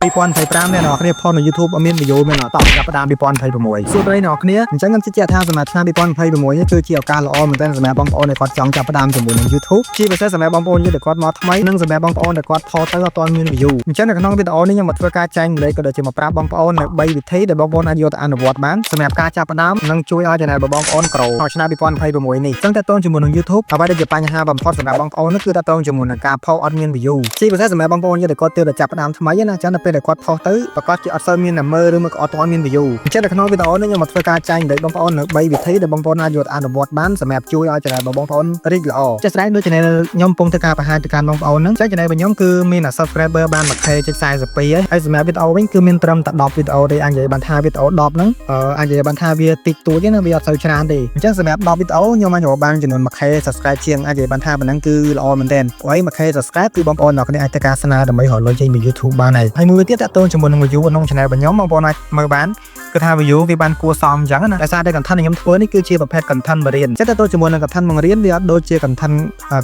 2025เนี่ยเนาะគ្នាផុសនៅ YouTube អត់មានវីដេអូមែនអត់តោះចាប់ផ្ដើម2026សួស្ដីអ្នកគ្នាអញ្ចឹងខ្ញុំជឿជាក់ថាសម្រាប់ឆ្នាំ2026នេះគឺជាឱកាសល្អមែនទែនសម្រាប់បងប្អូនដែលគាត់ចង់ចាប់ផ្ដើមជាមួយនឹង YouTube ជាពិសេសសម្រាប់បងប្អូនយើងដែលគាត់មកថ្មីនិងសម្រាប់បងប្អូនដែលគាត់ថតទៅអត់ទាន់មាន view អញ្ចឹងនៅក្នុងវីដេអូនេះខ្ញុំមកធ្វើការចែកម្លែកក៏ដូចជាមកប្រាប់បងប្អូននៅ3វិធីដែលបងប្អូនអាចយកទៅអនុវត្តបានសម្រាប់ការចាប់ផ្ដើមនិងជួយឲ្យ channel របស់បងប្អូនក្រូក្នុងឆ្នាំ2026នេះអញ្ចឹងតើតើជាមួយនឹង YouTube អ្វីដែលជាបញ្ហាបំផុតសម្រាប់បងប្អូននោះគឺតើតើជាមួយនឹងការផុសអត់មាន view ជាពិសេសសម្រាប់បងប្អូនយើងដែលគាត់ទើបតែចាប់ផ្ដើមថ្មីណាអញ្ចឹងដល់ពេលដែលគាត់ផុសទៅប្រកាសជាអត់សូវមានអ្នកមើលឬមកអត់ទាន់មាន view អញ្ចឹងនៅក្នុងវីដេអូនេះខ្ញុំមកធ្វើការចែកម្លែកបងប្អូននៅ3វិធីដែលបងប្អូនអាចយកអនុវត្តបានសម្រាប់ជួយឲ្យ channel របស់បងប្អូនរីកល្អចាស់ស្ដែងដូច channel ខ្ញុំពងធ្វើការបង្ហាញទៅកាន់បងប្អូនហ្នឹងអញ្ចឹង channel របស់ខ្ញុំគឺមាន subscriber បាន 1k.42 ហើយសម្រាប់វីដេអូវិញគឺមានត្រឹមតែ10វីដេអូទេអាចនិយាយបានថាវីដេអូ10ហ្នឹងអាចនិយាយបានថាវាតិចតួចទេណាវាអត់សូវច្រើនទេអញ្ចឹងសម្រាប់10វីដេអូខ្ញុំអាចរកបានចំនួន 1k subscribe ជាងអាចនិយាយបានថាប៉ុណ្ណឹងគឺល្អមែនទែនព្រោះ 1k subscribe គឺបងប្អូនអ្នកគ្នាអាចធ្វើការស្នើដើម្បីរកលុយចេញពី YouTube បានហើយមួយទៀតតើតើជាមួយនឹង view ក្នុង channel របស់ខ្ញុំបងប្អូនអាចមើលបានគឺថា view វាបានគួរសមអញ្ចឹងណាដោយសារតែ content ខ្ញុំធ្វើនេះគឺជាប្រភេទ content បង្រៀនអញ្ចឹងតើជាមួយនឹង content បង្រៀនវាអត់ដូចជា content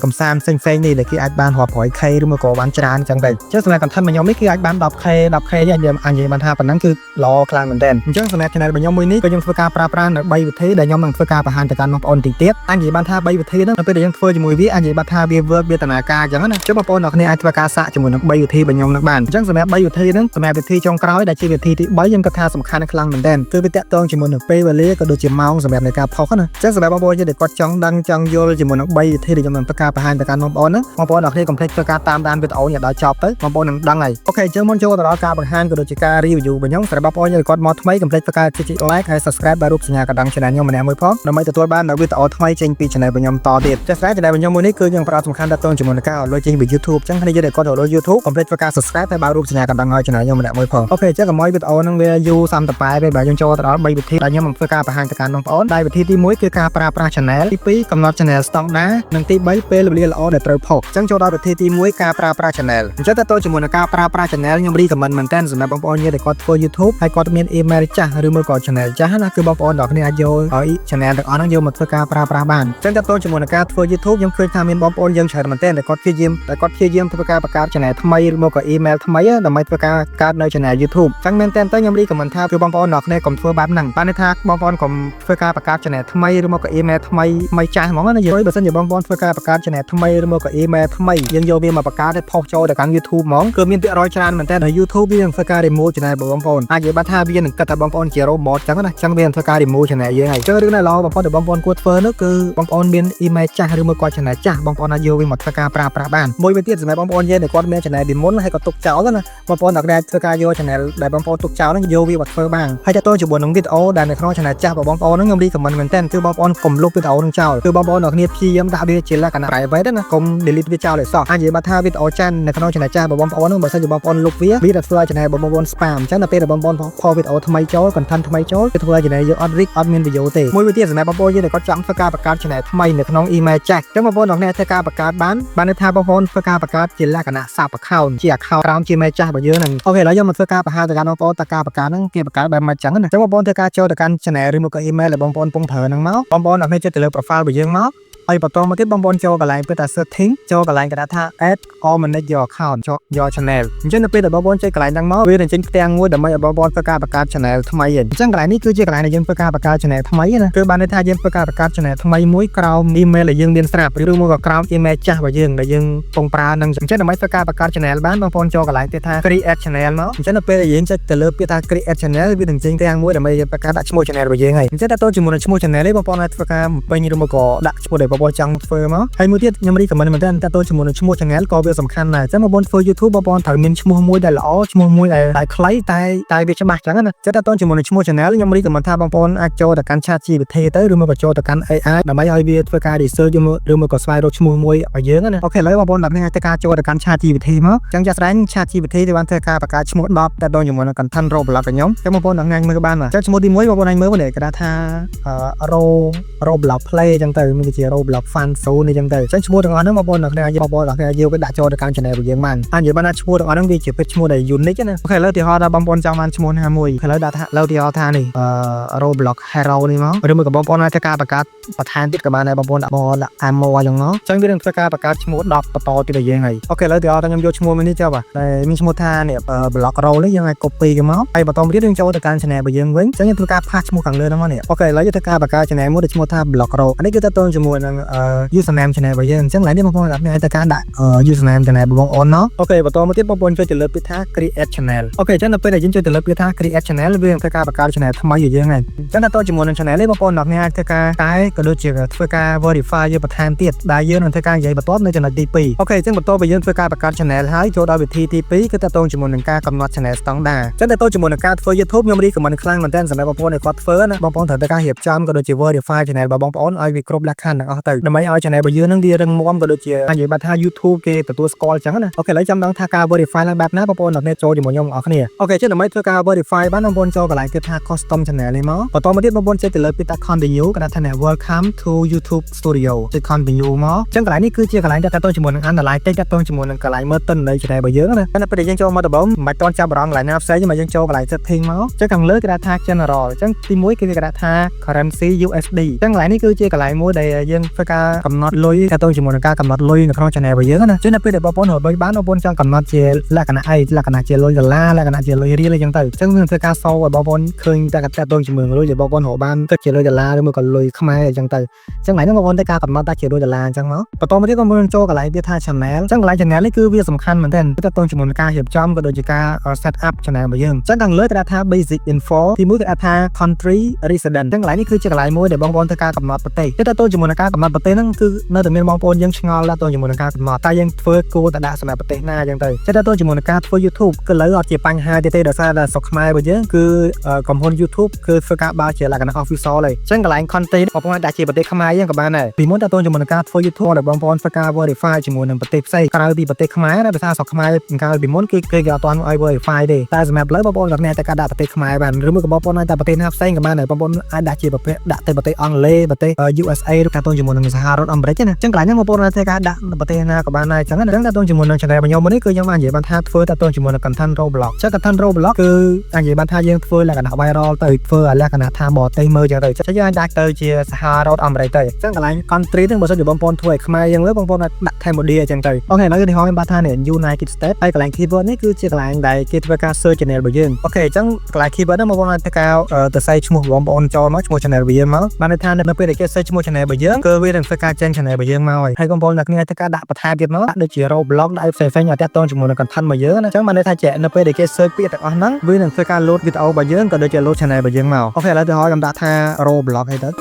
កំសាន្តផ្សេងៗនេះដែលគេអាចបានរាប់រយ k ឬមកក៏បានច្រើនអញ្ចឹងដែរអញ្ចឹងសម្រាប់ content របស់ខ្ញុំនេះគឺអាចបាន 10k អាចនិយាយបានថាប៉ុណ្ណឹងគឺល្អខ្លាំងមែនទែនអញ្ចឹងសម្រាប់ channel របស់ខ្ញុំមួយនេះក៏ខ្ញុំធ្វើការប្រើប្រាស់នៅ3វិធីដែលខ្ញុំនឹងធ្វើការបង្ហាញទៅកាន់បងប្អូនតិចទៀតអាចនិយាយបានថា3វិធីហ្នឹងពេលដែលយើងធ្វើជាមួយវាអាចនិយាយបានថាវា work វាដំណើរការអញ្ចឹងណាចុះបងប្អូនអ្នកគ្នាអាចធ្វើការសាកជាមួយនឹង3វិធីរបស់ខ្ញុំនឹងបានអញ្ចឹងសម្រាប់3វិធីហ្នឹងសម្រាប់វិធីចុងក្រោយដែលជាវិធីទី3ខ្ញុំគិតថាសំខាន់ខ្លាំងមែនទែនគឺវាតាក់ទងជាមួយនឹងពេលវេលាក៏ដូចជាម៉ោងសម្រាប់នៃការផុសណាអញ្ចឹងសម្រាប់បងប្អូនយើងដែលគាត់ចង់ដឹងចង់យល់ជាមួយនឹង3វិធីដែលខ្ញុំនឹងធ្វើការបង្ហាញទៅកាន់បងប្អូនហ្នឹងបងប្អូនអ្នកគ្នាកុំភ្លេចធ្វើការតាមដានវីដេអូនេះដល់ចប់ទៅបងប្អូននឹងដឹងហើយអូខេអញ្ចឹងមុនចូលទៅដល់ការបង្ហាញក៏ដូចជាការ review របស់ខ្ញុំសម្រាប់បងប្អូនយើងគាត់មកថ្មីកុំភ្លេចធ្វើការចុច like ហើយ subscribe បាទរូបសញ្ញាកណ្ដឹង channel ខ្ញុំម្នាក់មួយផងដើម្បីទទួលបាននូវវីដេអូថ្មីចេញពី channel របស់ខ្ញុំតទៀតចា៎ស្រាប់ channel របស់ខ្ញុំមួយនេះគឺយើងផ្ដោតសំខាន់តាក់ទងជាមួយនឹងការឲ្យលុយចេញពី YouTube អញ្ចឹងគ្នាយើងដែលគាត់រកលុយ YouTube កុំភ្លេចធ្វើការ subscribe ហើយបាទរូបសញ្ញាកណ្ដឹងឲ្យ channel ខ្ញុំម្នាក់មួយផងអូខេអញ្ចឹងកុំឲ្យវីដេអូហ្នឹងវាយូរសំតប៉ែទេបាទយើងចូលទៅដល់3វិធីដែលខ្ញុំនឹងធ្វើការបង្ហាញទៅកាន់បងប្អូនដែលវិធីទី1គឺការប្រើប្រាស់ channel ទី2កំណត់ channel standard និងទី3ពេលវេលាល្អដែលត្រូវផុសអញ្ចឹងចូលដល់វិធីទី1ការប្រើប្រាស់ channel អញ្ចឹងតើតើជាមួយនឹងការប្រើប្រាស់ channel ខ្ញុំ recommend មែនតើសម្រាប់បងប្អូនយើងដែលគាត់ធ្វើ YouTube ហើយគាត់មាន email ចាស់ឬមួយក៏ channel ចាស់ណាគឺបងប្អូនទាំងគ្នាអាចយកឲ្យ channel ទាំងអស់ហ្នឹងយកមកធ្វើការប្រើប្រាស់បានអញ្ចឹងតើតើជាមួយនឹងការធ្វើ YouTube ខ្ញុំឃើញថាមានបងប្អូនយើងច្រើនមែនតើគាត់ព្យាយាមធ្វើការបង្កើត channel ថ្មីឬមកក៏ email ថ្មីដើម្បីធ្វើការកើតនៅ channel YouTube អញ្ចឹងមែនតើខ្ញុំ recommend ថាគឺបងប្អូនទាំងគ្នាកុំធ្វើបែបហ្នឹងបានន័យថាបងប្អូនកុំធ្វើការបង្កើត channel ថ្មីឬមកក៏ email ថ្មីចាស់ហ្មងណានិយាយបើសិនជាបងប្អូនធ្វើការបង្កើត channel ថ្មីឬមកក៏ email ថ្មីយើងយកវាមកបង្កើតឲ្យផុសចូលទៅកាន់ YouTube ហ្មងគឺមានពាក្យរយច្រើនមែនតើនៅ YouTube វានឹងធ្វើការ remove channel របស់បងប្អូនអាចនិយាយបានថាវានឹងគិតថាបងប្អូនជា robot ចឹងណាចឹងវានឹងធ្វើការ remove channel យើងហើយចឹងរឿងដែលល្អបំផុតដែលបងប្អូនគួរធ្វើនោះគឺបងប្អូនមាន email ចាស់ឬមកក៏ channel ចាស់បងប្អូនអាចយកវាមកធ្វើការប្រើប្រាស់បានមួយទៀតសម្រាប់បងប្អូនយើងដែលគាត់មាន channel ពីមុនហើយគាត់ទុកចោលណាបងប្អូនអាចធ្វើការយក channel ដែលបងប្អូនទុកចោលហ្នឹងយកវាមកធ្វើបានហើយតើតើជាមួយនឹងវីដេអូដែលនៅក្នុង channel ចាស់របស់បងប្អូនហ្នឹងខ្ញុំ recommend មែនតើគឺបងប្អូនកុំលុបវីដេអូហ្នឹងចោលគឺបងប្អូនអ្នកគ្នាព្យាយាមដាក់វាជាលក្ខណៈ private ណាកុំ delete វាចោលឲ្យសោះអាចនិយាយបានថាវីដេអូចាស់នៅក្នុង channel ចាស់របស់បងប្អូនហ្នឹងបើសិនជាបងប្អូនលុបវានឹងធ្វើឲ្យ channel របស់បងប្អូន spam អញ្ចឹងដល់ពេលដែលបងប្អូនផុសវីដេអូថ្មីចូល content ថ្មីចូលវាធ្វើឲ្យ channel យើងអត់ reach អត់មាន view ទេមួយទៀតសម្រាប់បងប្អូនយើងដែលគាត់ចង់ធ្វើការបង្កើត channel ថ្មីនៅក្នុង email ចាស់អញ្ចឹងបងប្អូនអ្នកគ្នាធ្វើការបង្កើតបានន័យថាបងប្អូនធ្វើការបង្កើតជាលក្ខណៈ sub account ជា account ក្រោមជា email ចាស់របស់យើងហ្នឹងអូខេឥឡូវយើងមកធ្វើការបង្ហាញទៅកាន់បងប្អូនតើការបង្កើតហ្នឹងគេបង្កើតបែបម៉េចចឹងណាអញ្ចឹងបងប្អូនធ្វើការចូលទៅកាន់ channel ឬមកក៏ email ដែលបងប្អូនពងប្រើហ្នឹងមកបងប្អូនអ្នកគ្នាចុចទៅលើ profile របស់យើងមកហើយបន្តមកទៀតបងប្អូនចូលកន្លែងពេលថា setting ចូលកន្លែងគេថា add or manage your account ចូល your channel អញ្ចឹងនៅពេលដែលបងប្អូនចុចកន្លែងហ្នឹងមកវានឹងចេញផ្ទាំងមួយដើម្បីឲ្យបងប្អូនធ្វើការបង្កើត channel ថ្មីហ្នឹងអញ្ចឹងកន្លែងនេះគឺជាកន្លែងដែលយើងធ្វើការបង្កើត channel ថ្មីណាគឺបានន័យថាយើងធ្វើការបង្កើត channel ថ្មីមួយក្រោម email ដែលយើងមានស្រាប់ឬមួយក៏ក្រោម email ចាស់របស់យើងដែលយើងពងប្រើហ្នឹងអញ្ចឹងដើម្បីធ្វើការបង្កើត channel បានបងប្អូនចូលកន្លែងទៀតថា create channel មកអញ្ចឹងនៅពេលដែលយើងចុចទៅលើពាក្យថា create channel វានឹងចេញផ្ទាំងមួយដើម្បីយើងបង្កើតដាក់ឈ្មោះ channel របស់យើងហើយអញ្ចឹងតើតើជាមួយនឹងឈ្មោះ channel នេះបងប្អូនអាចធ្វើការពេញឬមកក៏ដាក់ឈ្មោះដែលបងប្អូនចង់ធ្វើហើយមួយទៀតខ្ញុំ recommend មែនតើតើជាមួយនឹងឈ្មោះ channel ក៏វាសំខាន់ដែរអញ្ចឹងបងប្អូនធ្វើ YouTube បងប្អូនត្រូវមានឈ្មោះមួយដែលល្អឈ្មោះមួយដែលខ្លីតែវាច្បាស់ចឹងណាចឹងតើជាមួយនឹងឈ្មោះ channel ខ្ញុំ recommend ថាបងប្អូនអាចចូលទៅកាន់ ChatGPT ទៅឬមកក៏ចូលទៅកាន់ AI ដើម្បីឲ្យវាធ្វើការ research ឬមកក៏ស្វែងរកឈ្មោះមួយឲ្យយើងណាអូខេឥឡូវបងប្អូនអ្នកអាចធ្វើការចូលទៅកាន់ ChatGPT មកចឹងចាស់ស្ដែង ChatGPT វាបានធ្វើការបង្កើតឈ្មោះ10តើជាមួយនឹង content Roblox របស់ខ្ញុំចឹងបងប្អូនអ្នកមើលបានចឹងឈ្មោះទី1បងប្អូនអាចមើលនេះគេថា Roblox Play ចឹងទៅមានជា Roblox Roblox fan số này chẳng tới chẳng mua được anh nó bom được này bom được này nhiều cái đã cho đượcการchannel của dương man anh vậy bạn mua được anh nó vì chỉ biết mua đầy unique chứ nè okแล้วthì họ đã bom trong anh mua hai mùiแล้วđãแล้วthì họ tha này Roblox Hero nàyมั้งเรื่องมือกับบอลนะจะการประกาศประธานติดกับมาในบอลละอันโมอย่างเนาะจังเรื่องจะการประกาศชั่วโมงดอกต่อติดยังไงโอเคแล้วเดี๋ยวเราจะยกชั่วโมงนี้เจ้าป่ะในมีชั่วโมงท่าเนี่ยบล็อกเราเลยยังไง copy กันมั้งไอ้ต่อมาที่เรื่องเจ้าจากการแชร์ไปยังเว้นจังยังตัวการพาชั่วโมงขังเลยนะมั้งเนี่ยโอเคแล้วจะการประกาศแชร์มั่วชั่วโมงท่าบล็อกเราอันนี้คือต้นชั่วโมงusername แชร์ไปยังจังหลายที่บางคนแบบในการด่าusername แชร์บางคนเนาะโอเคต่อมาที่บางคนช่วยจะเลือกพิธา create channel โอเคจังเราไปได้ยินช่วยจะเลือกพิธา create channel เรื่องการประกาศ channel ทำไมอยู่ยังไงจังต้นชั่วโมง channel เลยบางคนแบบในการcái đôi chiếc phơi ca verify như bật tham tiệt đại dương là phơi ca vậy bật top nơi channel TP ok chứ bật top bây giờ phơi ca bật ca channel hái chỗ đó bị thi TP cái ta tôn chỉ một ca cầm nốt channel standard chứ ta tôn chỉ một ca phơi YouTube nhưng mà đi cầm mình khang mình tên sản phẩm bóng này có phơi nè bóng thời ta hiệp trăm cái đôi chiếc verify channel và bóng ai bị crop black hand ở từ mấy ai channel bây giờ nó đi rừng mom cái đôi chiếc anh vậy bật tha YouTube kia từ tôi scroll chẳng nè ok lấy trăm đăng tha ca verify là bật nát bóng này cho chỉ một nhông ở cái này ok chứ là mấy phơi ca verify bán bóng cho cái lại cái tha custom channel này máu và to mới tiếp bóng sẽ từ lời pita continue cái channel welcome to YouTube Studio จะ continue มั้งจังกลายนี่คือเชื่อกลายจากต้นจมูกอันตรายจากต้นจมูกกลายเมื่อต้นเลยจะได้ไปเยอะนะนั่นเป็นยังโจมาแต่บ่มาตอนจับรองหลายนับใช้ยังมายังโจกลายจะทิ้งมั้งจังกังเลิกกระทาก general จังตีมุ้ยคือกระทาก currency USD จังกลายนี่คือเชื่อกลายมุ้ยได้ยังเพื่อการกำหนดลุยกับต้นจมูกการกำหนดลุยในครองจะได้ไปเยอะนะจังนั่นเป็นแต่บ่ปนหัวใบบ้านบ่ปนจังกำหนดเจลักษณะไอลักษณะเจลุยกับล่าลักษณะเจลุยเรียเลยจังตื่นจังเรื่องเพื่อการโซ่บ่ปนเคยจากต้นจมูกลุยหรือบ่ปนหัวบ้านก็เจลุยกับล่าหรือมือก็ลุยเข้ามาจังตื่นจังไหนต้องบ่ปนได้การกำหนดตาเจลุยกับล่าจังเนาะต่อมาที่ต้องเป็นโจกับหลายที่ท่า channel จังหลาย channel นี่คือวิธีสำคัญเหมือนกันที่ต้นจมูกการเหียบจอมก็โดยการ set up channel ไปยังจังกังเลิศกระทา basic info ที่มือกระทา country resident จังหลายนี่คือจังหลายมวยเดี๋ยวบางบอลการกำหนดประเทศที่ต้นจมูกการกำหนดประเทศนั่นคือเนื่องจากมีบางบอลยังชงอลแล้วต้นจมูกการกำหนดแต่ยังเฟิร์กูแต่ด่าสมัยประเทศหน้ายังเตยที่ต้นจมูกการเฟิร์ YouTube ก็เลยออกจากปัญหาที่เตยเดือดซาดสกมาไปเยอะคือกำพล YouTube คือเฟิร์การบ้าเจริญกัน official เลยจังหลาย content ออกมาด่าเจประเทศเข้ามายังกับบ้านไหนปีมดต้นจมูกการเฟิร์ YouTube เดี๋ยวบางบอลเฟิร์การ verify จมูกหนึ่งประเทศใส่การเอาประเทศเข้ามาได้ภาษาสกมาการปีมดคือการตอนไอ้ verify เดแต่สมัยเลยบางบอลจากเนี่ยแต่การด่าประเทศเข้ามาบ้านหรือมือกับบอลในแต่ประเทศนับใส่กับบ้านไหนบางบอลด่าเจประเทศด่าประเทศอังกฤษประเทศ USA การต้นจมูกหนึ่งสหรัฐอเมริกาเนี่ยจังหลายเนี่ยบางบอลในการด่าประเทศหน้ากับบ้านไหนจังนั้นจังต้นจมูกหนึ่งชนะบางยมวันนี้คือยังมาเหยียบรรทัดเฟิร์ต้นจมูกหนึ่งกันทันโรบล็อกใช่กันทันโรบล็อกคืออันเหยียบบรรทัดยังเฟิร์แล้วกันไวรัลเตยเฟิร์แล้วกันทาบอดเตยมือจังเตยใช้ยังด่าเตยเชียสหรัฐอเมริกาจังหลายคอนทรีทั้งหมดอยู่บางบอลถ้วยขมายยังเลือกบางบอลด่าไทยหมดดีจังเตยโอเคแล้วก็ที่ห้องเป็นบรรทัดเนี่ย United States ไอ้กลางคีย์เวิร์ดนี่คือจะกลางได้คิดว่าการเซิร์ช channel ไปยังโอเคจังกลางคีย์เวิร์ดนั่นบางบอลตะการแต่ใส่ชั่วโมงบางบอลจอมั้งชั่วโมง channel ไปยังมั้งบรรทัดเนี่ยมันเป็นแค่ใส่ชั่วโมง channel ไปยังก็เวลาเฟิร์การเจน channel ไปยังมาให้บางบอลนักเนี่ยตะการด่าประธานเดียบเนาะโดยเฉพาะบล็อกได้ใส่อย่างแต่ต้นชั่วโมงกันทันมาเยอะนะจังมันได้ท่าแจกนั่นเป็นแค่เซิร์ชเปียแต่อันนั้นเวลาเฟิร์การโหลดวิดีโอไปยังก็โดยเฉพาะโหลด channel ไปยังมาโอเคแล้วเดี๋ยวเรากำลังท่าโรบล็อกให้เด้อ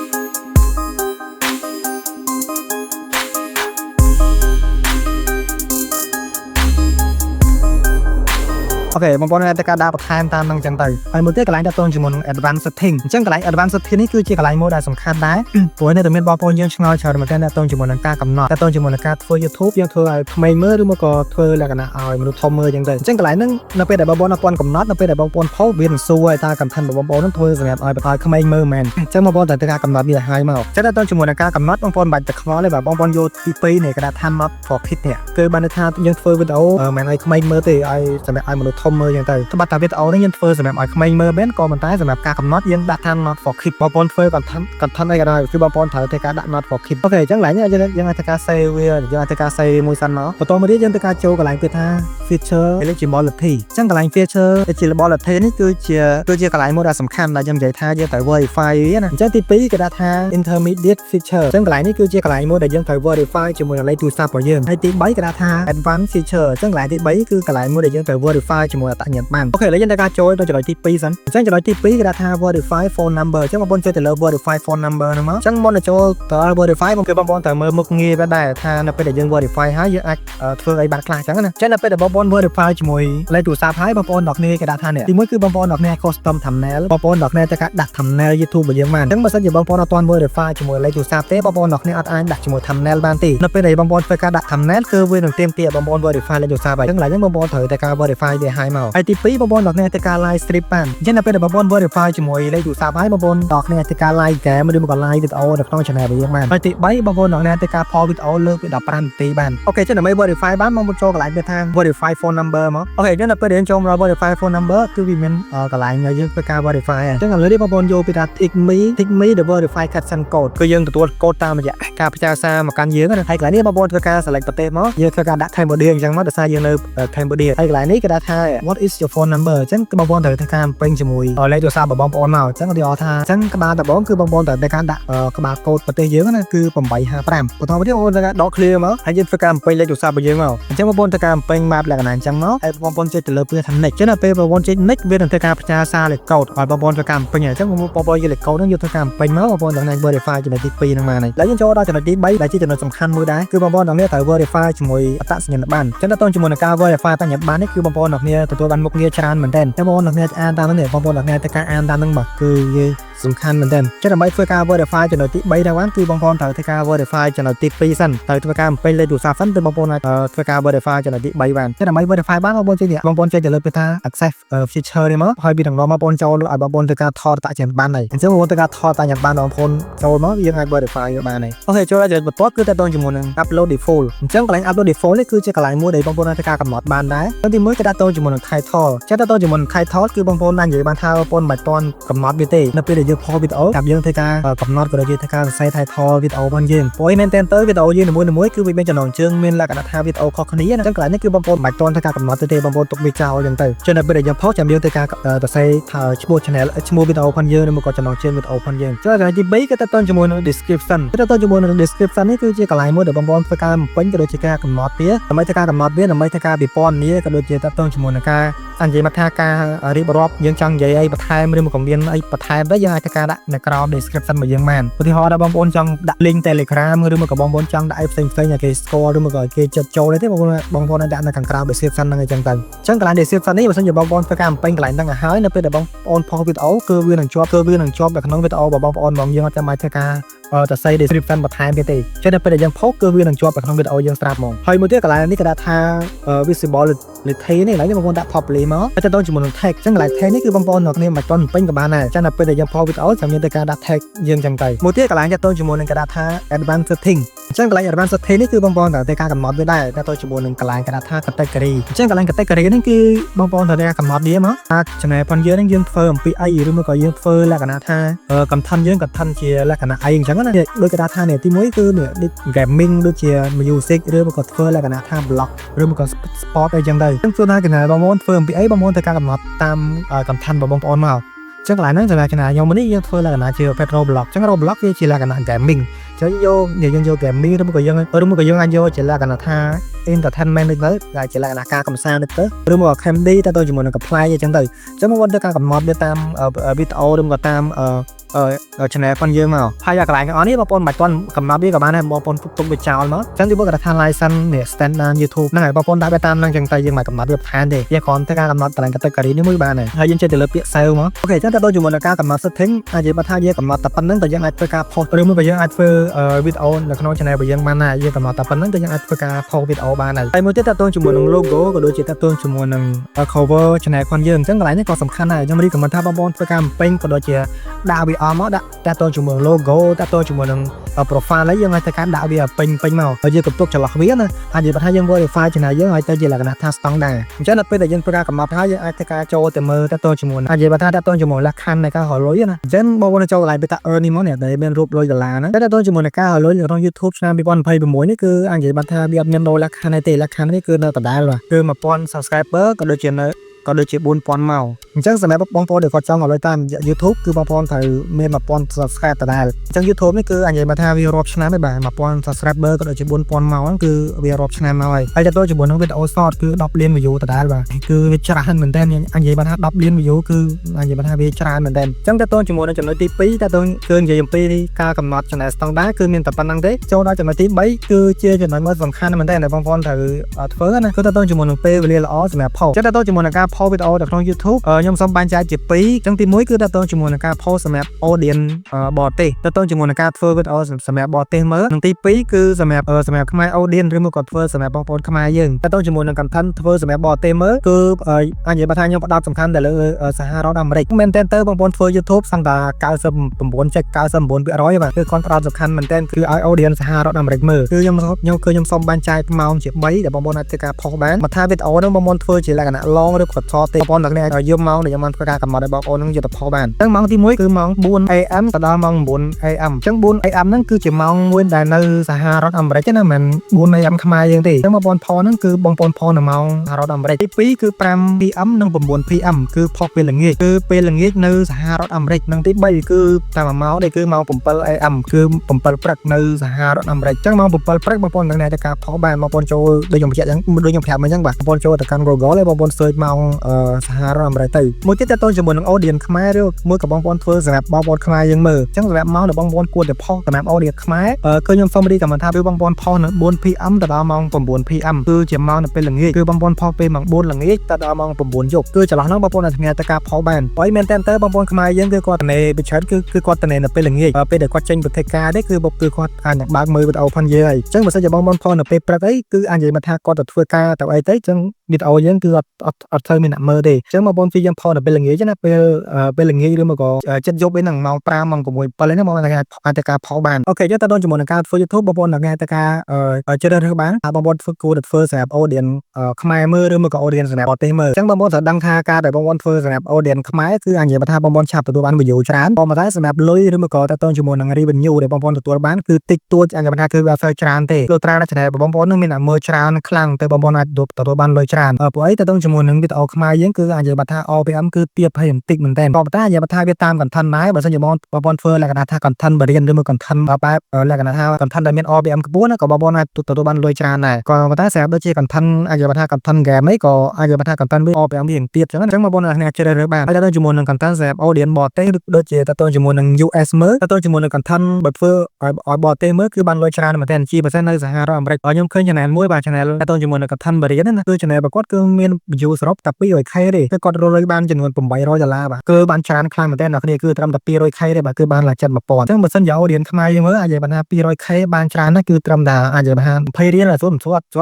โอเคบางคนในการด่าประธานตามนั่งจังเตยไอ้มือเตะกระไรจะต้นจมูก advanced setting จังกระไร advanced setting นี่คือจีกระไรโมได้สำคัญได้ตัวในตัวเม็ดบอลปนยังชงอยชาวมันจะต้นจมูกการกำหนดแต่ต้นจมูกการทัวร์ YouTube ยังทัวร์ทำไมเมื่อหรือเมื่อก่อนทัวร์แล้วกันนะเอามนุษย์ทอมเมอร์จังเตยจังกระไรนั่งนับเป็นแต่บอลนับปนกำหนดนับเป็นแต่บอลปนเพาะเวียนซวยตากันทันแบบบอลนั่นทัวร์สมัยเอาไปตายทำไมเมื่อแมนจังมาบอลแต่การกำหนดมีอะไรมาจังต้นจมูกการกำหนดบางคนบัตรจะคล้อเลยแบบบอลโยตีปีเนี่ยกระดาษทำน็อตฟอร์คิดเนี่ยคือบรรทัดยังทัวร์วิดีโอแมนไอ้ทำไมเมื่อตีไอ้สมัยไอ้มนุษย์ทอมเมอร์จังเตยถ้าบัตรวิดีโอนี่ยังเฟิร์สำหรับไอ้ขมายเมื่อเบนก็มันตายสำหรับการกำหนดยังดัดทันน็อตฟอร์คิดบอลปนเฟิร์กันทันได้กันได้คือบอลปนถ่ายแต่การดัดน็อตฟอร์คิดโอเคจังหลายเนี่ยยังไงแต่การเซเวียยังไงแต่การเซมวยซันเนาะพอตัวมาดิยังแต่การโจกับหลายเป็นท่าฟีเจอร์eligibilityจังกับหลายฟีเจอร์ eligibilityนี่คือเชื่อกับหลายโมเดลสำคัญเราจำใจท่ายังแต่ verify นะจังที่ปีกับท่า intermediate feature จังกับหลายนี่คือเชื่อกับหลายโมเดลยังแต่ verify จมูกอะไรตัวซับไปยังให้ที่ใบกับท่า advanced feature จังหลายที่ใบคือกับหลายโมเดลยังแต่ verify จมูกต่างอย่างมันโอเคแล้วยังแต่การโจเราจะได้ที่ปีสันจังจะได้ที่ปีกับท่า verify phone number จังบางคนจะเลิก verify phone number นะมั้งจังบางคนจะต่อ verify บางคนบางคนแต่เมื่อมุกงี้ไปได้ท่านับไปแต่ยัง verify หายังเพื่อไอ้บัตรกลางจังนะจังนับไปแต่บางคน verify จมูกเลยตัวซับให้บางคนดอกนี้กับท่าเนี่ยที่มื่อคือบางคนดอกเนี่ย custom ทำแนวบางคนดอกเนี่ยจะการดัดทำแนว YouTube ไปยังมันจังบางส่วนบางคนเอาตอน verify จมูกเลยตัวซับเต้บางคนดอกเนี่ยอัดดัดจมูกทำแนวบางตีนับไปแต่บางคนเพื่อการดัดทำแนวคือเวลาเตรียมบางคน verify เลยตัวซับไปจังหลายจังบางคนเถอะแต่การ verify เดี๋ยวให้ verify មកហើយទី2បងប្អូនអ្នកអ្នកធ្វើការ live stream បានអញ្ចឹងនៅពេលដែលបងប្អូន verify ជាមួយលេខទូរស័ព្ទហើយបងប្អូនអ្នកអ្នកធ្វើការ live game ឬមក live video នៅក្នុង channel របស់យើងបានហើយទី3បងប្អូនអ្នកអ្នកធ្វើការ post video លើកពី15នាទីបានអូខេអញ្ចឹងដើម្បី verify បានបងប្អូនចូលកន្លែងវាថា verify phone number មកអូខេអញ្ចឹងនៅពេលដែលយើងចូលមក verify phone number គឺវាមានកន្លែងយើងធ្វើការ verify អញ្ចឹងឥឡូវនេះបងប្អូនយកពីថា tick me the verify caption code គឺយើងទទួល code តាមរយៈការផ្ញើសារមកកាន់យើងហើយកន្លែងនេះបងប្អូនធ្វើការ select ប្រទេសមកយើងធ្វើការដាក់ Cambodia អញ្ចឹងមកដោយសារយើងនៅ Cambodia ហើយកន្លែងនេះគេដាក់ថា what is your phone number អញ្ចឹងបងប្អូនត្រូវធ្វើការពេញជាមួយលេខទូរស័ព្ទរបស់បងប្អូនមកអញ្ចឹងឧទាហរណ៍ថាអញ្ចឹងក្បាលដំបូងគឺបងប្អូនត្រូវធ្វើការដាក់ក្បាល code ប្រទេសយើងណាគឺ855បន្តមកទៀតបងប្អូនធ្វើការដក clear មកហើយយើងធ្វើការពេញលេខទូរស័ព្ទរបស់យើងមកអញ្ចឹងបងប្អូនធ្វើការពេញ map លក្ខណៈអញ្ចឹងមកហើយបងប្អូនចុចទៅលើពាក្យថា next អញ្ចឹងដល់ពេលបងប្អូនចុច next វានឹងធ្វើការផ្ញើសារលេខ code ឲ្យបងប្អូនធ្វើការពេញអញ្ចឹងបងប្អូនយកលេខ code ហ្នឹងយកធ្វើការពេញមកបងប្អូនដល់ verify ចំណុចទី2ហ្នឹងបានហើយឥឡូវយើងចូលដល់ចំណុចទី3ដែលជាចំណុចសំខាន់មួយដែរគឺបងប្អូនទាំងនេះត្រូវ verify ជាមួយអត្តសញ្ញាណប័ណ្ណអញ្ចឹងដល់ជាមួយនឹងការ verify អត្តសញ្ញាណប័ណ្ណនេះគឺបងប្អូនទាំងនេះទទួលបានមុខងារច្រើនមែនទែនបងប្អូនទាំងនេះអានតាមនេះបងប្អូនទាំងនេះទៅការអានតាមហ្នឹងមកគឺវាសំខាន់មែនទែនចឹងដើម្បីធ្វើការ verify ចំណុចទី3ដែរបានគឺបងប្អូនត្រូវធ្វើការ verify ចំណុចទី2សិនត្រូវធ្វើការបំពេញលេខទូរស័ព្ទសិនទៅបងប្អូនអាចធ្វើការ verify ចំណុចទី3បានចឹងដើម្បី verify បានបងប្អូនចេញទៅលើពាក្យថា access feature នេះមកហើយវានឹងនាំបងប្អូនចូលឲ្យបងប្អូនធ្វើការថតអត្តសញ្ញាណប័ណ្ណហើយអញ្ចឹងបងប្អូនធ្វើការថតអត្តសញ្ញាណប័ណ្ណបងប្អូនចូលមកយើងអាច verify យកបានហើយអូខេចូលដល់ចំណុចបន្ទាប់គឺតើតជាមួយនឹង upload default អញ្ចឹងកន្លែង upload default នេះគឺជាកន្លែងមួយដែលបងប្អូនអាចធ្វើការកំណត់បានដែរទី1គឺតើជាមួយនឹង title ចឹងតើជាមួយនឹង title គឺបងប្អូនអាចនិយាយបានថាបងប្អូនមិនទាន់កំណត់វាទេនៅពេលដែលយើង post video តាមយើងធ្វើការកំណត់ក៏ដូចជាធ្វើការសរសេរ title វីដេអូរបស់យើងព្រោះមែនតើទៅវីដេអូយើងនីមួយៗគឺវាមានចំណងជើងមានលក្ខណៈថាវីដេអូខុសគ្នាណាអញ្ចឹងកន្លែងនេះគឺបងប្អូនមិនទាន់ធ្វើការកំណត់ទេបងប្អូនទុកវាចោលអញ្ចឹងទៅចឹងនៅពេលដែលយើង post ចាំយើងធ្វើការសរសេរថាឈ្មោះ channel ឈ្មោះវីដេអូផងយើងឬមកក៏ចំណងជើងវីដេអូផងយើងចឹងកន្លែងទី2គឺតើជាមួយនឹង description ជាមួយនឹង description នេះគឺជាកន្លែងមួយដែលបងប្អូនធ្វើការបំពេញក៏ដូចជាការកំណត់វាដើម្បីធ្វើការកំណត់វាដើម្បីធ្វើការពិពណ៌នាក៏ដូចជាតើជាមួយនឹងការនិយាយមកថាការរៀបរាប់យើងចង់និយាយអីបន្ថែមឬមកក៏មានអីបន្ថែមទៅយើងអាចធ្វើការដាក់នៅក្រោម description របស់យើងបានឧទាហរណ៍ថាបងប្អូនចង់ដាក់ link Telegram ឬមកក៏បងប្អូនចង់ដាក់អីផ្សេងៗឲ្យគេ score ឬមកក៏គេចិត្តចូលទេបងប្អូនអាចដាក់នៅខាងក្រៅ description ហ្នឹងអញ្ចឹងទៅអញ្ចឹងកន្លែង description នេះបើសិនជាបងប្អូនធ្វើការបំពេញកន្លែងហ្នឹងឲ្យហើយនៅពេលដែលបងប្អូន post វីដេអូគឺវានឹងជាប់នៅក្នុងវីដេអូរបស់បងប្អូនមកយើងអត់ចាំបាច់ធ្វើការទៅសេ description បន្ថែមទៀតទេចឹងដល់ពេលដែលយើង post គឺវានឹងជាប់នៅក្នុងវីដេអូយើងស្រាប់ហ្មងហើយមួយទៀតកន្លែងនេះគេដាក់ថា visibility នេះកន្លែងនេះបងប្អូនដាក់ public មកតែទៅជាមួយនឹង tag ចឹងកន្លែង tag នេះគឺបងប្អូនអ្នកគ្នាមិនទាន់ពេញក៏បានដែរចឹងដល់ពេលដែលយើង post វីដេអូចាំយើងទៅការដាក់ tag យើងចឹងទៅមួយទៀតកន្លែងទៅជាមួយនឹងគេដាក់ថា advanced setting អញ្ចឹងកន្លែង advanced setting នេះគឺបងប្អូនត្រូវតែការកំណត់វាដែរទៅជាមួយនឹងកន្លែងគេដាក់ថា category អញ្ចឹងកន្លែង category នេះគឺបងប្អូនត្រូវតែកំណត់វាមកថា channel ផងយើងនឹងយើងធ្វើអំពីអីឬមកក៏យើងធ្វើលក្ខណៈថា content យើង content ជាលក្ខណៈអីអញ្ចឹងណាដូចគេដាក់ថានេះទី1គឺនេះ gaming ដូចជា music ឬមកក៏ធ្វើលក្ខណៈថា blog ឬមកក៏ sport អីចឹងទៅអញ្ចឹងធ្វើថា channel បងប្អូនធ្វើអំពីអីបងប្អូនត្រូវការកំណត់តាម content របស់បងប្អូនមកចឹងកន្លែងហ្នឹងសម្រាប់ channel ខ្ញុំនេះយើងធ្វើលក្ខណៈជា petro blog ចឹង blog វាជាលក្ខណៈ gaming ចឹងយើងយក gaming ឬមកក៏យើងអាចយកជាលក្ខណៈថា entertainment ទៅដែលជាលក្ខណៈការកម្សាន្តទៅឬមក comedy ទៅជាមួយនឹង apply អញ្ចឹងទៅចឹងបងប្អូនត្រូវការកំណត់វាតាមវីដេអូឬមកតាមchannel ផងយើងមកហើយកន្លែងអស់នេះបងប្អូនមិនទាន់កំណត់វាក៏បានដែរបងប្អូនទុកវាចោលមកចឹងទីមួយគេថា license នេះ standard YouTube ហ្នឹងហើយបងប្អូនដាក់វាតាមហ្នឹងចឹងទៅយើងមិនកំណត់វាបន្ថែមទេយើងគ្រាន់តែការកំណត់កន្លែង category នេះមួយបានហើយយើងចេះទៅលើពាក្យ save មកអូខេចឹងទៅជាមួយនឹងការកំណត់ setting អាចនិយាយថាយើងកំណត់តែប៉ុណ្្នឹងតែយើងអាចធ្វើការ post ឬមួយក៏យើងអាចធ្វើវីដេអូនៅក្នុង channel របស់យើងបានដែរយើងកំណត់តែប៉ុណ្្នឹងតែយើងអាចធ្វើការ post វីដេអូបានដែរហើយមួយទៀតតើជាមួយនឹង logo ក៏ដូចជាតើជាមួយនឹង cover channel ផងយើងអញ្ចឹងកន្លែងនេះក៏សំខាន់ដែរខ្ញុំរីកមិនថាបងប្អូនធ្វើការបំពេញក៏ដូចជាដាក់វាអស់មកដាក់តើជាមួយ logo តើជាមួយនឹង profile ហើយយើងអាចទៅការដាក់វាពេញមកហើយយើងកំទុកចន្លោះវាណាអាចនិយាយថាយើង verify channel យើងឲ្យទៅជាលក្ខណៈថា standard អញ្ចឹងដល់ពេលដែលយើងធ្វើការកំណត់ហើយយើងអាចធ្វើការចូលទៅមើលតើជាមួយអាចនិយាយថាតើជាមួយលក្ខខណ្ឌនៃការរកលុយណាអញ្ចឹងបងប្អូនចូលកន្លែងបេតា earn នេះមកនេះដែលមានរូបលុយដុល្លារហ្នឹងតើជាមួយនឹងការរកលុយក្នុង YouTube ឆ្នាំ2026នេះគឺអាចនិយាយថាវាអត់មានដូរលក្ខខណ្ឌទេលក្ខខណ្ឌនេះគឺនៅដដែលបាទគឺ 1000 subscriber ក៏ដូចជា 4000 មកអញ្ចឹងសម្រាប់បងប្អូនដែលគាត់ចង់ឲ្យលុយតាម YouTube គឺបងប្អូនត្រូវមាន 1000 subscribe ដដែលអញ្ចឹង YouTube នេះគឺអាចនិយាយថាវារាប់ឆ្នាំទេបាទ 1000 subscriber ក៏ដូចជា 4000 មកហ្នឹងគឺវារាប់ឆ្នាំមកហើយទៅជាមួយនឹងវីដេអូ short គឺ10លាន view ដដែលបាទគឺវាច្រើនមែនតើអាចនិយាយថា10លាន view គឺអាចនិយាយថាវាច្រើនមែនតើអញ្ចឹងទៅជាមួយនឹងចំណុចទី2គឺនិយាយអំពីការកំណត់ channel standard គឺមានតែប៉ុណ្្នឹងទេចូលដល់ចំណុចទី3គឺជាចំណុចមួយសំខាន់មែនតើដែលបងប្អូនត្រូវធ្វើណាគឺទៅជាមួយនឹងពេលវេលាល្អសម្រាប់ post ចឹងទៅជាមួយនឹងការ post វីដេអូនៅក្នុង YouTube ខ្ញុំ ខ្ញុំសូមបែងចែកជា2ចឹងទី1គឺតើតើជាមួយនឹងការ post សម្រាប់ audience បរទេសតើតើជាមួយនឹងការធ្វើ video សម្រាប់បរទេសមើលនិងទី2គឺសម្រាប់ខ្មែរ audience ឬមកក៏ធ្វើសម្រាប់បងប្អូនខ្មែរយើងតើតើជាមួយនឹង content ធ្វើសម្រាប់បរទេសមើលគឺអាចនិយាយថាខ្ញុំផ្ដោតសំខាន់ទៅលើសហរដ្ឋអាមេរិកមែនតើបងប្អូនធ្វើ YouTube សឹងតែ 99.99% បាទគឺគាត់ផ្ដោតសំខាន់មែនតើគឺឲ្យ audience សហរដ្ឋអាមេរិកមើលគឺខ្ញុំសូមបែងចែកម៉ោងជា3ដែលបងប្អូនអាចធ្វើការ post បានមកថា video ហ្នឹងបងប្អូនធ្វើជាលក្ខណៈ long ឬក៏ short ទេបងប្អូនទាំងនេះឲ្យយកម៉ោងដែលខ្ញុំបានធ្វើការកំណត់ឲ្យបងប្អូននឹងយកទៅ post បានអញ្ចឹងម៉ោងទី1គឺម៉ោង 4 AM ទៅដល់ម៉ោង 9 AM អញ្ចឹង 4 AM ហ្នឹងគឺជាម៉ោងមួយដែលនៅសហរដ្ឋអាមេរិកទេណាមិន 4 AM ខ្មែរយើងទេអញ្ចឹងបងប្អូន post ហ្នឹងគឺបងប្អូន post នៅម៉ោងសហរដ្ឋអាមេរិកទី2គឺ5 PM និង9 PM គឺ post ពេលល្ងាចគឺពេលល្ងាចនៅសហរដ្ឋអាមេរិកនិងទី3គឺតែ1ម៉ោងនេះគឺម៉ោង 7 AM គឺ 7 ព្រឹកនៅសហរដ្ឋអាមេរិកអញ្ចឹងម៉ោង 7 ព្រឹកបងប្អូនទាំងនេះទៅការ post បានបងប្អូនចូលដូចខ្ញុំបញ្ជាក់អញ្ចឹងដូចខ្ញុំប្រាប់មកអញ្ចឹងបាទបងប្អូនចូលទៅកាន់ Google ហើយបងប្អូន search ម៉ោងសហរដ្ឋអាមេរិកទៅមួយទៀតតទៅជាមួយនឹង audience ខ្មែរឬមួយក៏បងប្អូនធ្វើសម្រាប់បងប្អូនខ្មែរយើងមើលអញ្ចឹងសម្រាប់ម៉ោងដែលបងប្អូនគួរតែ post សម្រាប់ audience ខ្មែរគឺខ្ញុំសូមរីកមែនថាគឺបងប្អូន post នៅ 4 PM ទៅដល់ម៉ោង 9 PM គឺជាម៉ោងនៅពេលល្ងាចគឺបងប្អូន post ពេលម៉ោង 4 ល្ងាចទៅដល់ម៉ោង 9 យប់គឺចន្លោះហ្នឹងបងប្អូនអាចទៅការ post បានហើយមែនតើបងប្អូនខ្មែរយើងគឺគាត់តនេបិឆិតគឺគាត់តនេនៅពេលល្ងាចពេលដែលគាត់ចេញប្រទេសការទេគឺគាត់អាចនឹងបើកមើលវីដេអូផងយើងហើយអញ្ចឹងបើសិនជាបងប្អូន post នៅពេលព្រឹកអីគឺអាចនិយាយមកថាគាត់ទៅធ្វើការទៅអីទៅអញ្ចឹងវីដេអូយើងគឺអត់ត្រូវមានអ្នកមើលទេអញ្ចឹងបងប្អូនយើង post នៅពេលល្ងាចណាពេលល្ងាចឬមកក៏ចិត្តយប់អីហ្នឹងម៉ោង 5 ម៉ោង 6 7ហ្នឹងបងប្អូនអាចទៅការ post បានអូខេយើងទៅដល់ជាមួយនឹងការធ្វើ YouTube បងប្អូនអាចទៅការជ្រើសរើសបានថាបងប្អូនគួរតែធ្វើសម្រាប់ audience ខ្មែរមើលឬមកក៏ audience សម្រាប់បរទេសមើលអញ្ចឹងបងប្អូនត្រូវដឹងថាការដែលបងប្អូនធ្វើសម្រាប់ audience ខ្មែរគឺអាចនិយាយថាបងប្អូនឆាប់ទទួលបាន view ច្រើនប៉ុន្តែសម្រាប់លុយឬមកក៏ទៅជាមួយនឹង revenue ដែលបងប្អូនទទួលបានគឺតិចតួចអាចនិយាយថាគឺវាអត់សូវច្រើនទេលុយច្រើនតែបងប្អូននឹងមានតែមើលច្រើនខ្លាំងទៅបងប្អូនអាចទទួលបានលុយច្រើនព្រោះអីទៅជាមួយនឹងវីដេអូខ្មែរយើងគឺអាចនិយាយថា OPM គឺទាបហើយបន្តិចមែនតើប៉ុន្តែនិយាយថាវាតាម content ដែរបើសិនជាបងប្អូនធ្វើលក្ខណៈថា content បរិញ្ញាឬមក content បែបលក្ខណៈថា content ដែលមាន OPM ខ្ពស់ណាក៏បងប្អូនអាចទទួលបានលុយច្រើនដែរក៏ប៉ុន្តែសម្រាប់ដូចជា content អាចនិយាយថា content game អីក៏អាចនិយាយថា content វា OPM វាទាបចឹងបងប្អូនអាចជ្រើសរើសបានហើយទៅជាមួយនឹង content សម្រាប់ audience បរទេសដូចជាទៅជាមួយនឹង US មើលទៅជាមួយនឹង content បើធ្វើឲ្យបរទេសមើលគឺបានលុយច្រើនមែនតើជាពិសេសនៅសហរដ្ឋអាមេរិកខ្ញុំឃើញ channel មួយបាទ channel ទៅជាមួយនឹង content បរិញ្ញាណាគឺ channel របស់គាត់គឺមាន view សរុបតែ 200k ទេគឺគាត់រកលុយបានចំនួន $800 បាទគឺបានច្រើនខ្លាំងមែនតើអ្នកគ្នាគឺត្រឹមតែ 200k ទេបាទគឺបានឡើងចិត្ត 1000 អញ្ចឹងបើសិនជា audience ខ្មែរយើងមើលអាចនិយាយថា 200k បានច្រើនណាស់គឺត្រឹមតែអាចនិយាយថា 20 រៀលតែស្រួ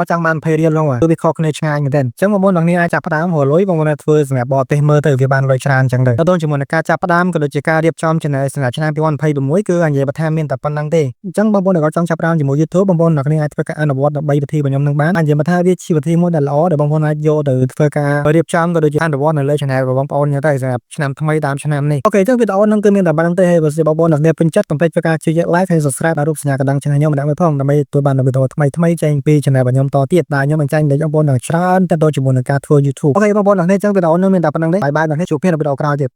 លចង់បាន 20 រៀលហ្នឹងគឺវាខុសគ្នាឆ្ងាយមែនតើអញ្ចឹងបងប្អូនទាំងនេះអាចចាប់ផ្ដើមរកលុយបងប្អូនធ្វើសម្រាប់បរទេសមើលទៅវាបានលុយច្រើនអញ្ចឹងទៅទៅជាមួយនឹងការចាប់ផ្ដើមក៏ដូចជាការរៀបចំ channel សម្រាប់ឆ្នាំ 2026 គឺអាចនិយាយថាមានតែប៉ុណ្្នឹងទេអញ្ចឹងបងប្អូនដែលគាត់ចង់ចាប់ផ្ដើមជាមួយ YouTube បងប្អូនទាំងនេះអាចធ្វើការអនុវត្ត13វិធីរបស់ខ្ញុំនឹងបានអាចនិយាយថាវាជាវិធីមួយដែលល្អដែលបងប្អូនអាចយកទៅធ្វើការរៀបចំក៏ដូចជាអនុវត្តនៅលើ channel របស់បងប្អូនទៅសម្រាប់ឆ្នាំថ្មីតាមឆ្នាំនេះអូខេអញ្ចឹងវីដេអូហ្នឹងគឺមានតែប៉ុណ្្នឹងទេហើយបើសិនបងប្អូនទាំងនេះពេញចិត្តកុំភ្លេចធ្វើការជួយ like ហើយ subscribe ដល់រូបសញ្ញាកណ្ដឹង channel ខ្ញុំម្ដងផងដើម្បីទទួលបានវីដេអូថ្មីចេញពី channel របស់ខ្ញុំតទៀតដែលខ្ញុំបញ្ចេញលេខបងប្អូនទាំងច្រើនទៅជាមួយនឹងការធ្វើ YouTube អូខេបងប្អូនទាំងនេះអញ្ចឹងវីដេអូហ្នឹងមានតែប៉ុណ្្នឹងទេបាយបាយដល់នេះជួបគ្នានៅវីដេអូក្រោយទៀត